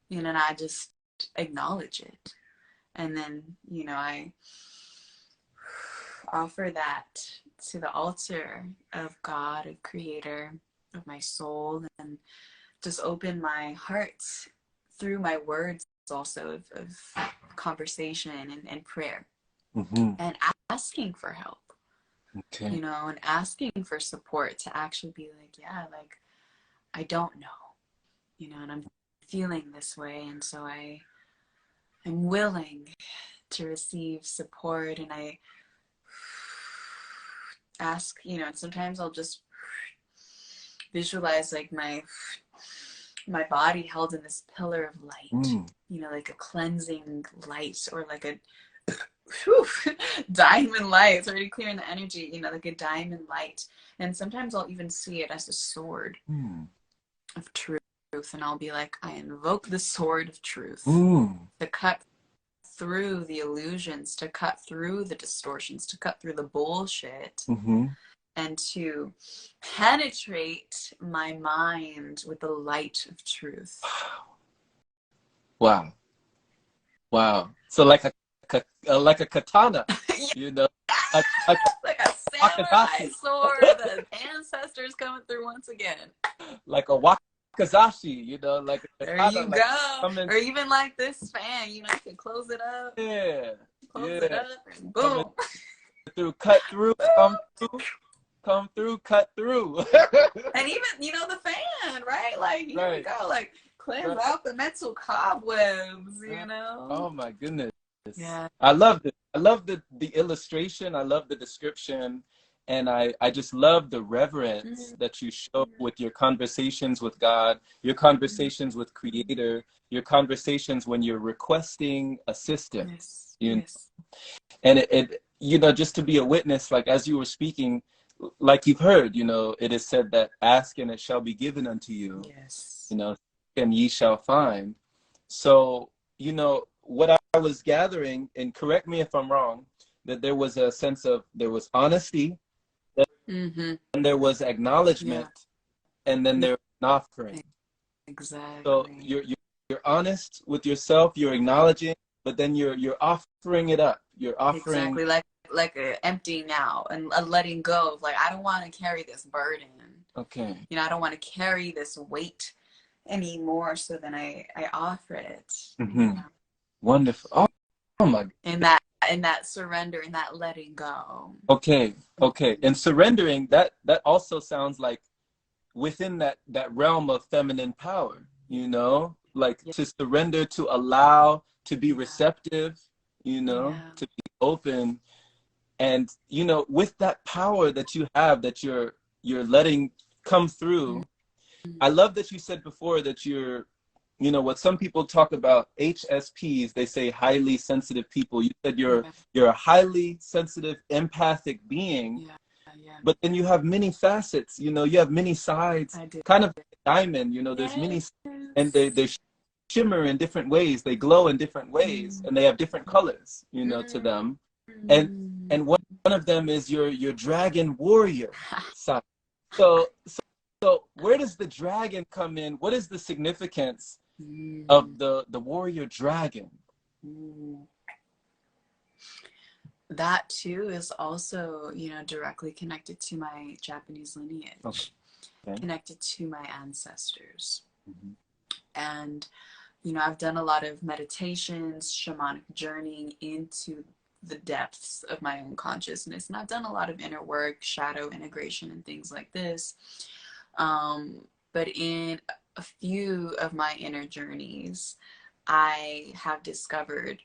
you know, and I just acknowledge it. And then, you know, I offer that to the altar of God, of Creator, of my soul, and just open my heart through my words also of conversation and prayer, and asking for help, you know, and asking for support to actually be like, yeah, like I don't know, you know, and I'm feeling this way, and so I'm willing to receive support. And I ask, you know, and sometimes I'll just visualize like my body held in this pillar of light, you know, like a cleansing light, or like a diamond light. It's already clearing the energy, you know, like a diamond light. And sometimes I'll even see it as a sword of truth, and I'll be like, I invoke the sword of truth to cut through the illusions, to cut through the distortions, to cut through the bullshit, and to penetrate my mind with the light of truth. Wow. So like a katana, you know, like a samurai sword. The ancestors coming through once again. Like a wakazashi, you know, like a there katana, you like go. Or even like this fan, you know, you can close it up. Close it up, and boom. Cut through, come through, cut through. And even, you know, the fan, right? Like, here we go. Like, cleanse out the mental cobwebs, you know? Oh my goodness. Yeah. I love it. I love the illustration. I love the description. And I just love the reverence that you show with your conversations with God, your conversations with Creator, your conversations when you're requesting assistance. You know? And it, you know, just to be a witness, like as you were speaking, like you've heard, you know, it is said that ask and it shall be given unto you. You know, and ye shall find. So, you know, what I was gathering, and correct me if I'm wrong, that there was a sense of, there was honesty, and there was acknowledgement, and then there was an offering. Exactly. So you're honest with yourself, you're acknowledging, but then you're offering it up. You're offering, exactly, like a emptying out and a letting go of, like, I don't want to carry this burden. Okay. You know, I don't want to carry this weight anymore. So then I offer it. You know? Wonderful. Oh my. In that surrender, in that letting go. Okay. And surrendering, that also sounds like within that realm of feminine power, you know, like Yeah. to surrender, to allow, to be receptive, you know, Yeah. to be open. And, you know, with that power that you have, that you're letting come through. I love that you said before that you're, you know, what some people talk about HSPs, they say highly sensitive people. You said Yeah. you're a highly sensitive, empathic being, Yeah. Yeah. but then you have many facets, you know, you have many sides, I do. kind of like a diamond, you know, there's many, Yes. and they shimmer in different ways, they glow in different ways, and they have different colors, you know, to them. And Mm. and one of them is your dragon warrior side. So so where does the dragon come in? What is the significance of the warrior dragon? Mm. That too is also, you know, directly connected to my Japanese lineage, Okay. connected to my ancestors. Mm-hmm. And, you know, I've done a lot of meditations, shamanic journeying into the depths of my own consciousness. And I've done a lot of inner work, shadow integration, and things like this. But in a few of my inner journeys, I have discovered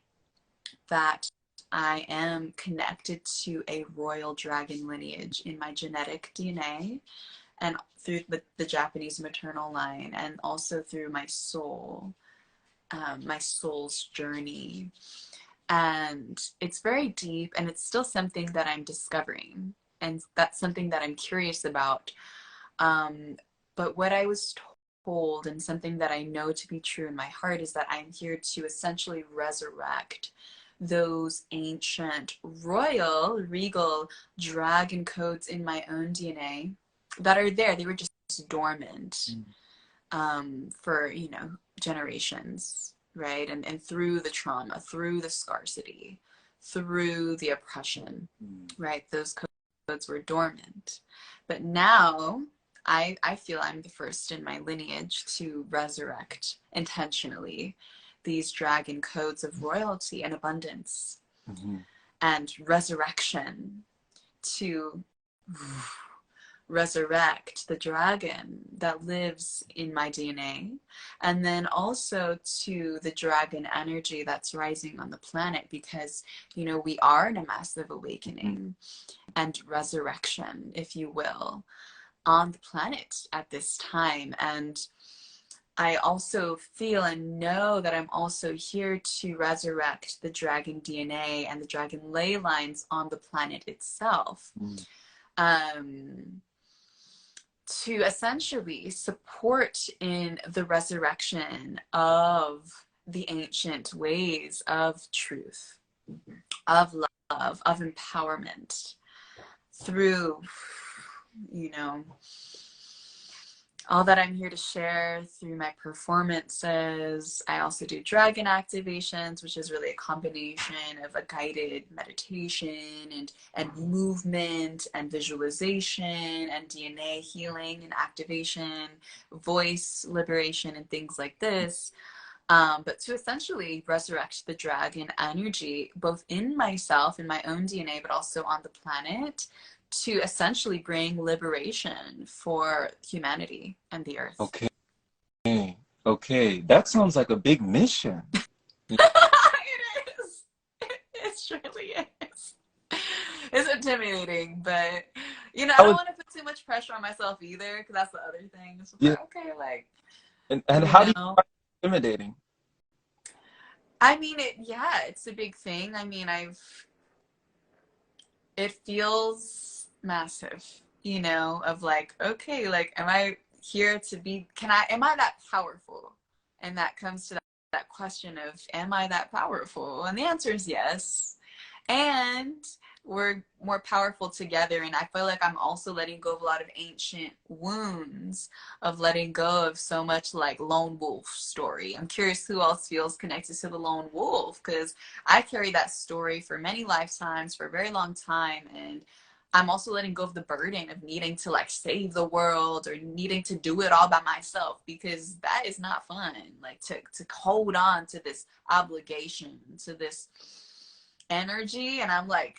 that I am connected to a royal dragon lineage in my genetic DNA and through the Japanese maternal line, and also through my soul, my soul's journey. And it's very deep, and it's still something that I'm discovering. And that's something that I'm curious about. But what I was told, and something that I know to be true in my heart, is that I'm here to essentially resurrect those ancient royal, regal dragon codes in my own DNA that are there. They were just dormant for, you know, generations, right? And through the trauma, through the scarcity, through the oppression, right? Those codes were dormant. But now I feel I'm the first in my lineage to resurrect intentionally these dragon codes of royalty and abundance and resurrection, to resurrect the dragon that lives in my DNA, and then also to the dragon energy that's rising on the planet, because, you know, we are in a massive awakening and resurrection, if you will, on the planet at this time. And I also feel and know that I'm also here to resurrect the dragon DNA and the dragon ley lines on the planet itself. To essentially support in the resurrection of the ancient ways of truth, of love, of empowerment through, you know, all that I'm here to share through my performances. I also do dragon activations, which is really a combination of a guided meditation and movement and visualization and DNA healing and activation, voice liberation, and things like this. But to essentially resurrect the dragon energy, both in myself, in my own DNA, but also on the planet, to essentially bring liberation for humanity and the earth. Okay. That sounds like a big mission. It is. It surely is. It's intimidating, but, you know, I don't want to put too much pressure on myself either, because that's the other thing. It's just like, okay, like, and you how do you know. find it intimidating? I mean, it's a big thing. I mean, it feels massive, you know, of like, okay, like, am I here to be, am I that powerful? And that comes to that question of, am I that powerful? And the answer is yes. And we're more powerful together. And I feel like I'm also letting go of a lot of ancient wounds, of letting go of so much like lone wolf story. I'm curious who else feels connected to the lone wolf, because I carry that story for many lifetimes, for a very long time. And I'm also letting go of the burden of needing to like save the world or needing to do it all by myself, because that is not fun. Like to hold on to this obligation, to this energy. And I'm like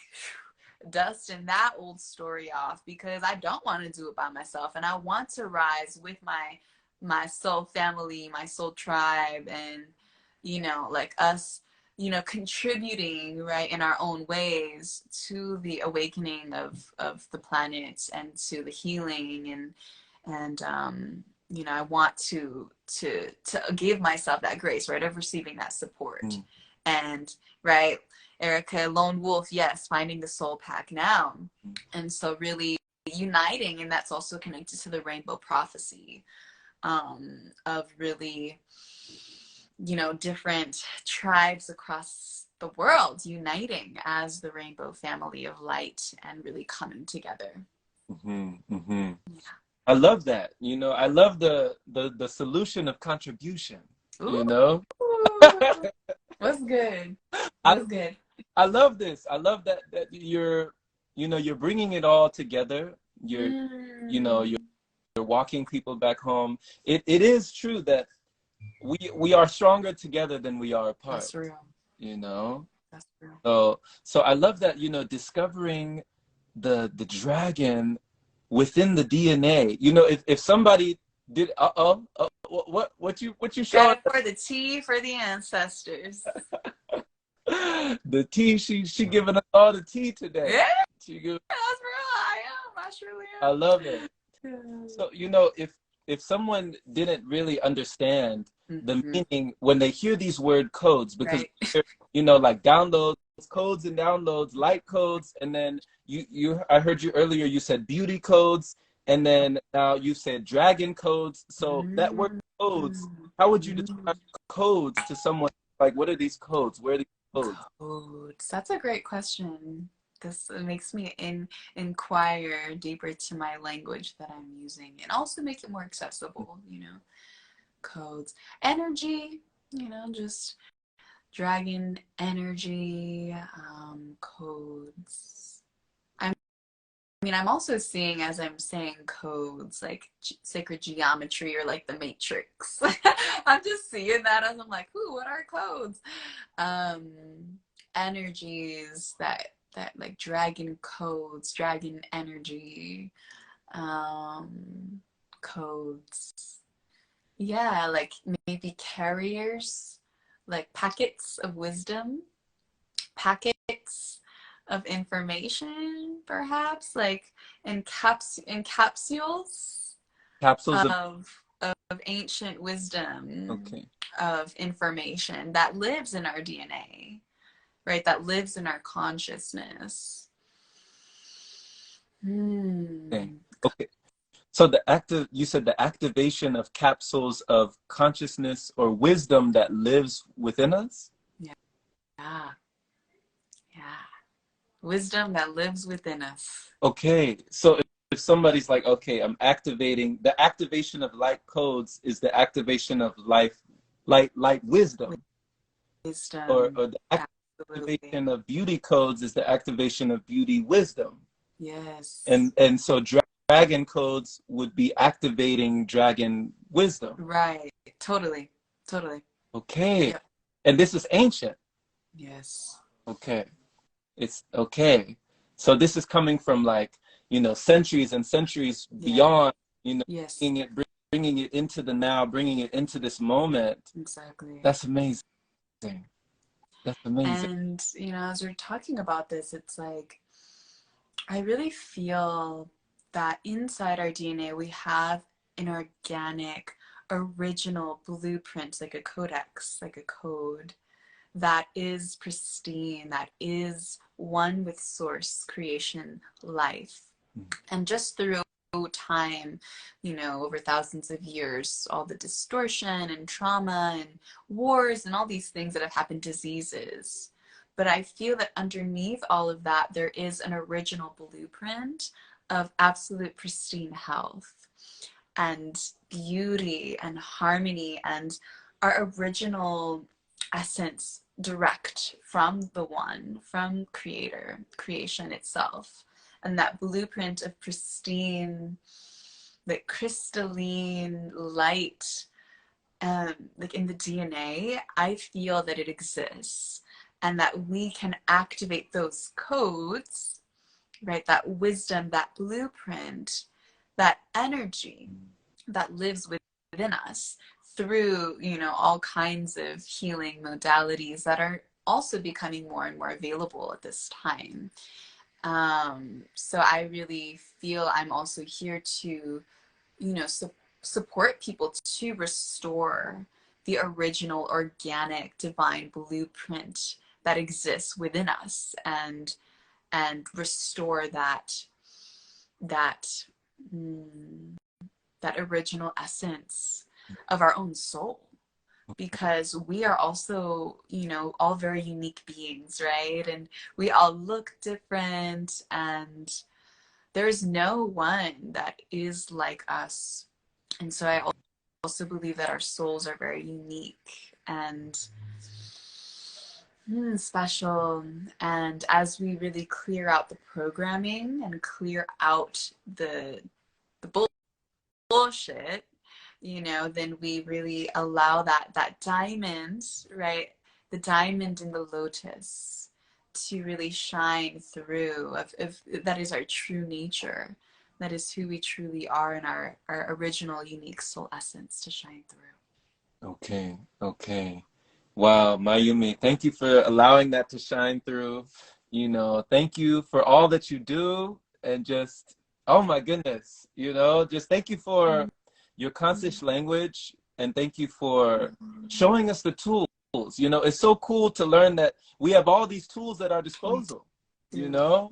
dusting that old story off, because I don't want to do it by myself. And I want to rise with my my soul family, my soul tribe, and, you know, like us, you know, contributing, right, in our own ways to the awakening of the planet and to the healing, and you know, I want to give myself that grace, right, of receiving that support. And right, Erica, lone wolf, yes, finding the soul pack now. And so really uniting, and that's also connected to the rainbow prophecy, of really, you know, different tribes across the world uniting as the rainbow family of light and really coming together. Yeah. I love that. You know, I love the solution of contribution. Ooh. You know, what's good? What's good? I love this. I love that you're, you know, you're bringing it all together. You're, you know, you're walking people back home. It is true that we are stronger together than we are apart. That's real. You know. That's real. So I love that, you know, discovering the dragon within the DNA. You know, if somebody did, what you showing? For the tea for the ancestors. The tea, she giving us all the tea today. Yeah, that's real. I surely am. I love it. So, you know, if someone didn't really understand the meaning when they hear these word codes, because you know, like downloads, codes and downloads, light codes, and then I heard you earlier, you said beauty codes, and then now you said dragon codes. So that word codes, how would you describe codes to someone? Like, what are these codes? Where are these codes? Codes. That's a great question. This makes me inquire deeper to my language that I'm using, and also make it more accessible, you know. Codes. Energy, you know, just dragon energy, codes. I mean, I'm also seeing, as I'm saying codes, like sacred geometry or like the matrix. I'm just seeing that as I'm like, ooh, what are codes? Energies that like dragon codes, dragon energy, codes. Yeah, like maybe carriers, like packets of wisdom, packets of information, perhaps, like in capsules of ancient wisdom, of information that lives in our DNA, right? That lives in our consciousness. Okay. So you said the activation of capsules of consciousness or wisdom that lives within us? Yeah. Wisdom that lives within us. Okay. So if somebody's like, okay, I'm activating, the activation of light codes is the activation of light wisdom. Or the activation of beauty codes is the activation of beauty wisdom. Yes. And so dragon codes would be activating dragon wisdom. Right. Totally. Okay. Yep. And this is ancient. Yes. Okay. It's okay. So this is coming from, like, you know, centuries and centuries beyond, you know, bringing it into the now, bringing it into this moment. Exactly. That's amazing. That's amazing. And, you know, as we're talking about this, it's like, I really feel that inside our DNA, we have an organic, original blueprint, like a codex, like a code that is pristine, that is one with source, creation, life. And just through time, you know, over thousands of years, all the distortion and trauma and wars and all these things that have happened, diseases. But I feel that underneath all of that, there is an original blueprint of absolute pristine health and beauty and harmony and our original essence direct from the one, from creation itself. And that blueprint of pristine, like crystalline light, like in the DNA, I feel that it exists and that we can activate those codes, right? That wisdom, that blueprint, that energy that lives within us through, you know, all kinds of healing modalities that are also becoming more and more available at this time. So I really feel I'm also here to, you know, support people to restore the original organic divine blueprint that exists within us, and restore that mm, that original essence of our own soul, because we are also, you know, all very unique beings, right? And we all look different, and there's no one that is like us. And so I also believe that our souls are very unique and special. And as we really clear out the programming and clear out the bullshit, you know, then we really allow that diamond, right? The diamond in the lotus to really shine through of that is our true nature. That is who we truly are, in our original unique soul essence to shine through. Okay, okay. Wow, Mayumi, thank you for allowing that to shine through. You know, thank you for all that you do, and just, oh my goodness, you know, just thank you for your conscious language, and thank you for showing us the tools. You know, it's so cool to learn that we have all these tools at our disposal. You know,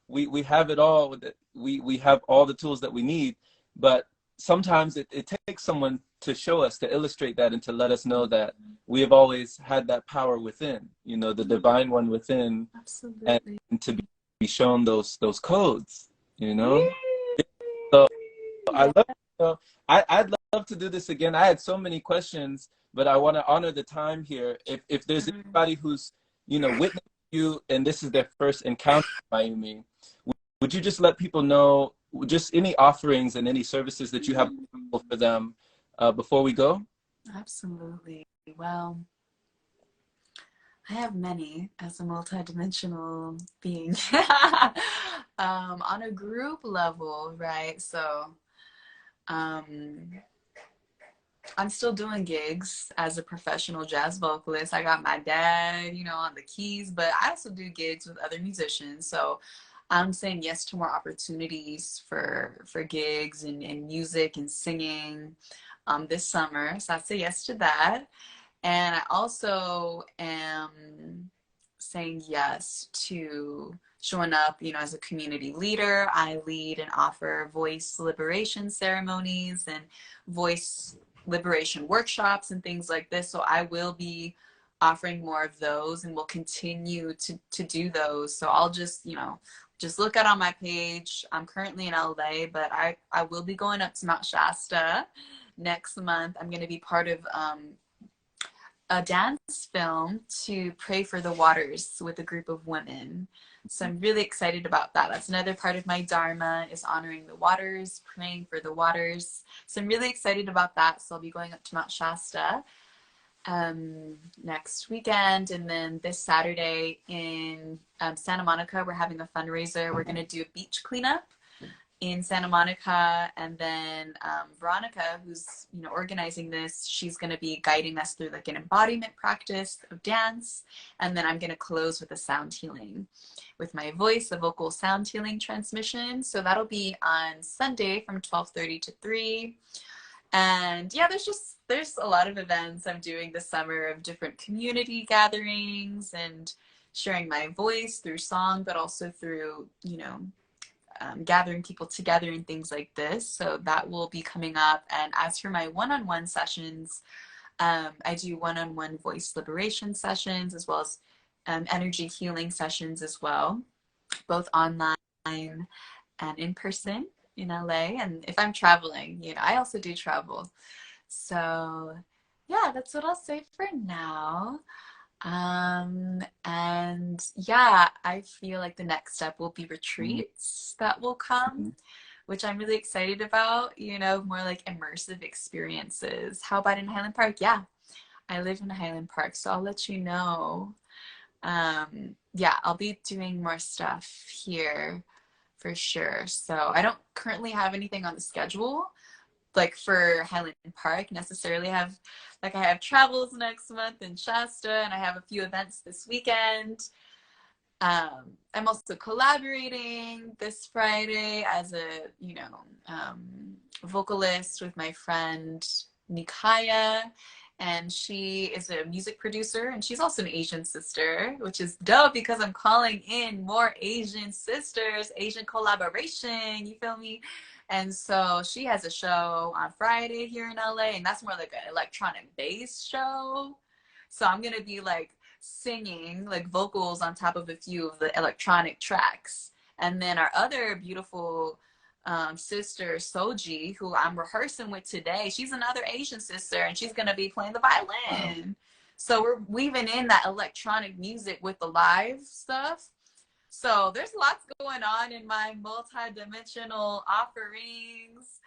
we have it all. We have all the tools that we need, but sometimes it takes someone to show us, to illustrate that, and to let us know that we have always had that power within, you know, the divine one within. Absolutely. And to be shown those codes, you know. So I love, you know, I'd love to do this again. I had so many questions, but I want to honor the time here. If there's anybody who's, you know, witnessed you and this is their first encounter with Mayumi, would you just let people know just any offerings and any services that you have for them before we go? Absolutely. Well, I have many as a multidimensional being. On a group level, right? So I'm still doing gigs as a professional jazz vocalist. I got my dad, you know, on the keys, but I also do gigs with other musicians. So I'm saying yes to more opportunities for gigs and music and singing this summer. So I say yes to that. And I also am saying yes to showing up, you know, as a community leader. I lead and offer voice liberation ceremonies and voice liberation workshops and things like this. So I will be offering more of those, and will continue to do those. So I'll just, you know, just look out on my page. I'm currently in LA, but I will be going up to Mount Shasta next month. I'm going to be part of a dance film to pray for the waters with a group of women. So I'm really excited about that. That's another part of my dharma, is honoring the waters, praying for the waters. So I'm really excited about that. So I'll be going up to Mount Shasta next weekend, and then this Saturday in Santa Monica, we're having a fundraiser. We're going to do a beach cleanup in Santa Monica, and then Veronica, who's, you know, organizing this, she's going to be guiding us through like an embodiment practice of dance, and then I'm going to close with a sound healing with my voice, a vocal sound healing transmission. So that'll be on Sunday from 12:30 to 3. And yeah, there's a lot of events I'm doing this summer, of different community gatherings and sharing my voice through song, but also through, you know, gathering people together and things like this. So that will be coming up. And as for my one-on-one sessions, I do one-on-one voice liberation sessions, as well as energy healing sessions as well, both online and in person in LA. And if I'm traveling, you know, I also do travel. So yeah, that's what I'll say for now. And yeah, I feel like the next step will be retreats that will come, which I'm really excited about, you know, more like immersive experiences. How about in Highland Park? Yeah, I live in Highland Park, so I'll let you know. Yeah, I'll be doing more stuff here for sure. So I don't currently have anything on the schedule, like for Highland Park necessarily. I have travels next month in Shasta, and I have a few events this weekend. I'm also collaborating this Friday as a, vocalist with my friend Nikaya, and she is a music producer, and she's also an Asian sister, which is dope because I'm calling in more Asian sisters, Asian collaboration, you feel me? And so she has a show on Friday here in LA, and that's more like an electronic bass show. So I'm gonna be like singing like vocals on top of a few of the electronic tracks. And then our other beautiful sister Soji, who I'm rehearsing with today, she's another Asian sister, and she's gonna be playing the violin. So we're weaving in that electronic music with the live stuff. So there's lots going on in my multi-dimensional offerings.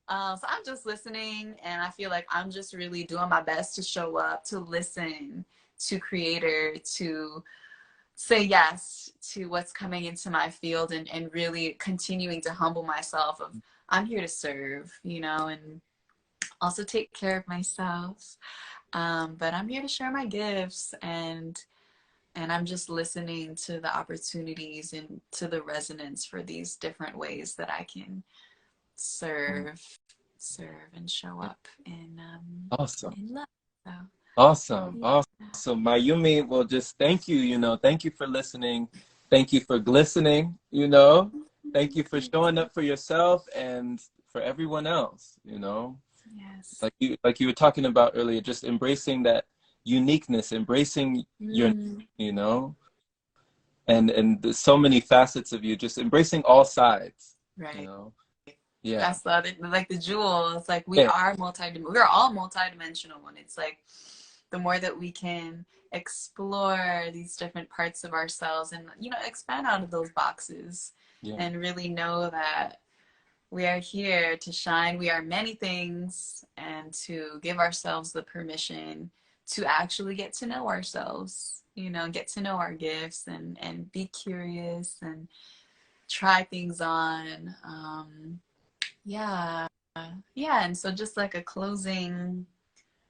So I'm just listening, and I feel like I'm just really doing my best to show up, to listen, to creator, to say yes to what's coming into my field, and really continuing to humble myself of I'm here to serve, and also take care of myself. But I'm here to share my gifts, and I'm just listening to the opportunities and to the resonance for these different ways that I can serve and show up in Awesome. in love. So, Awesome. yeah. Awesome. Mayumi, well, just thank you, thank you for listening. Thank you for glistening, thank you for showing up for yourself and for everyone else, Yes. Like you were talking about earlier, just embracing that uniqueness, embracing your, and so many facets of you, just embracing all sides, Right. Yeah. That's like the jewel. It's like Yeah. we're all multidimensional, and it's like the more that we can explore these different parts of ourselves and expand out of those boxes, and really know that we are here to shine. We are many things, and to give ourselves the permission to actually get to know ourselves, get to know our gifts, and be curious and try things on. Yeah. Yeah. And so just like a closing,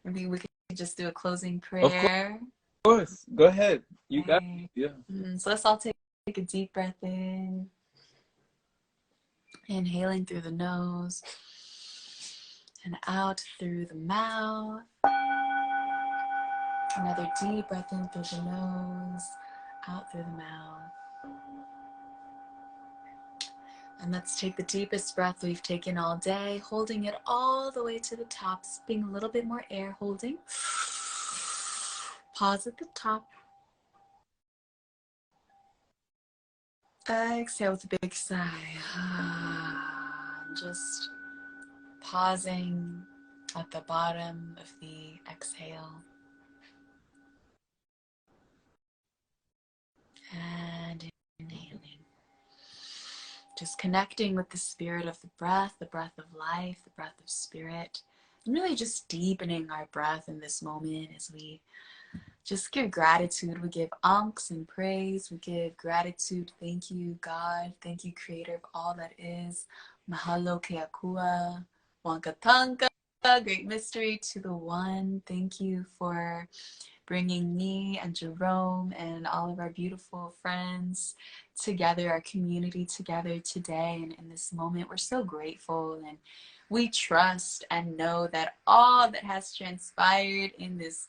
maybe we could just do a closing Of prayer. course. Go ahead. You got Okay. it. Yeah. So let's all take a deep breath in. Inhaling through the nose and out through the mouth. Another deep breath in through the nose, out through the mouth. And let's take the deepest breath we've taken all day, holding it all the way to the top, being a little bit more air holding. Pause at the top. Exhale with a big sigh. Just pausing at the bottom of the exhale. And inhaling. Just connecting with the spirit of the breath of life, the breath of spirit. And really just deepening our breath in this moment as we just give gratitude. We give ankhs and praise. We give gratitude. Thank you, God. Thank you, creator of all that is. Mahalo keakua. Wankatanka. Great mystery to the one. Thank you for bringing me and Jerome and all of our beautiful friends together, our community together today. And in this moment, we're so grateful, and we trust and know that all that has transpired in this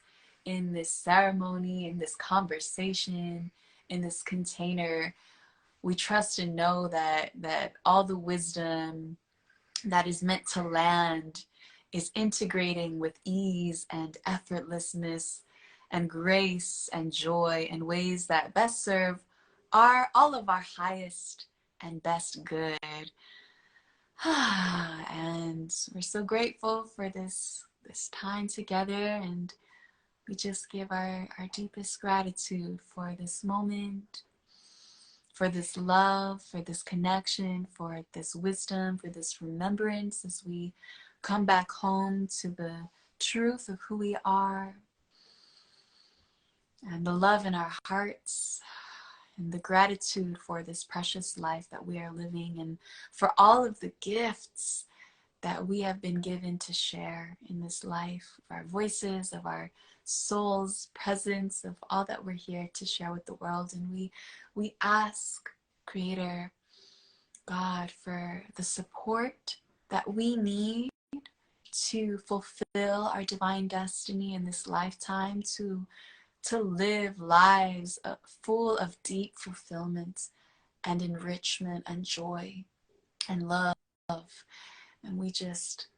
ceremony, in this conversation, in this container, we trust and know that all the wisdom that is meant to land is integrating with ease and effortlessness and grace and joy in ways that best serve all of our highest and best good. And we're so grateful for this time together, and we just give our deepest gratitude for this moment, for this love, for this connection, for this wisdom, for this remembrance as we come back home to the truth of who we are, and the love in our hearts, and the gratitude for this precious life that we are living, and for all of the gifts that we have been given to share in this life, of our voices, of our soul's presence, of all that we're here to share with the world. And we ask Creator God for the support that we need to fulfill our divine destiny in this lifetime, to live lives full of deep fulfillment and enrichment and joy and love. And we just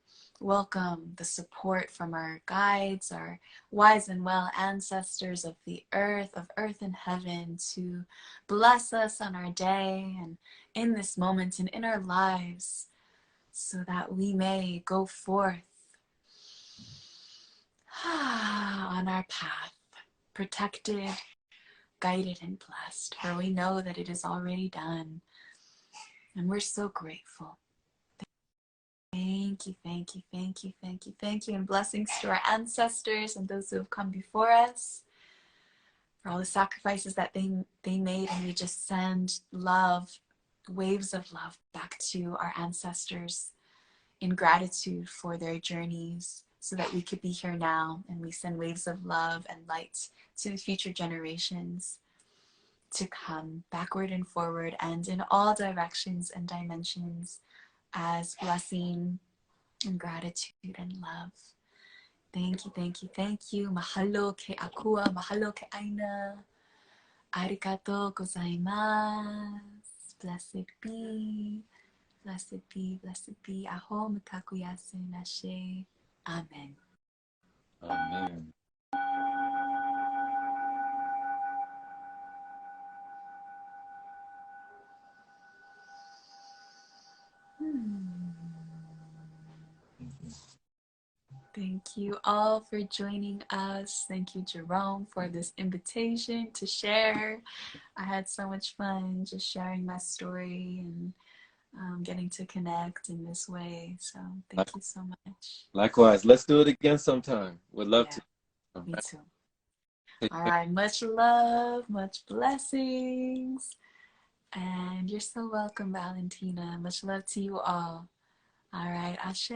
welcome the support from our guides, our wise and well ancestors of the earth, of earth and heaven, to bless us on our day and in this moment and in our lives, so that we may go forth on our path, protected, guided, and blessed, for we know that it is already done. And we're so grateful. Thank you, thank you, thank you, thank you, thank you, and blessings to our ancestors and those who have come before us for all the sacrifices that they made. And we just send love, waves of love back to our ancestors in gratitude for their journeys so that we could be here now. And we send waves of love and light to the future generations to come, backward and forward and in all directions and dimensions, as blessing and gratitude and love. Thank you, thank you, thank you. Mahalo ke akua, mahalo ke aina. Arigato gozaimasu. Blessed be, blessed be, blessed be. Aho mitaku yasu nashe. Amen. Amen. Thank you all for joining us. Thank you, Jerome, for this invitation to share. I had so much fun just sharing my story and getting to connect in this way. So thank you so much. Likewise. Let's do it again sometime. Would love to. Me too. All right. Much love, much blessings. And you're so welcome, Valentina. Much love to you all. All right. Ashe.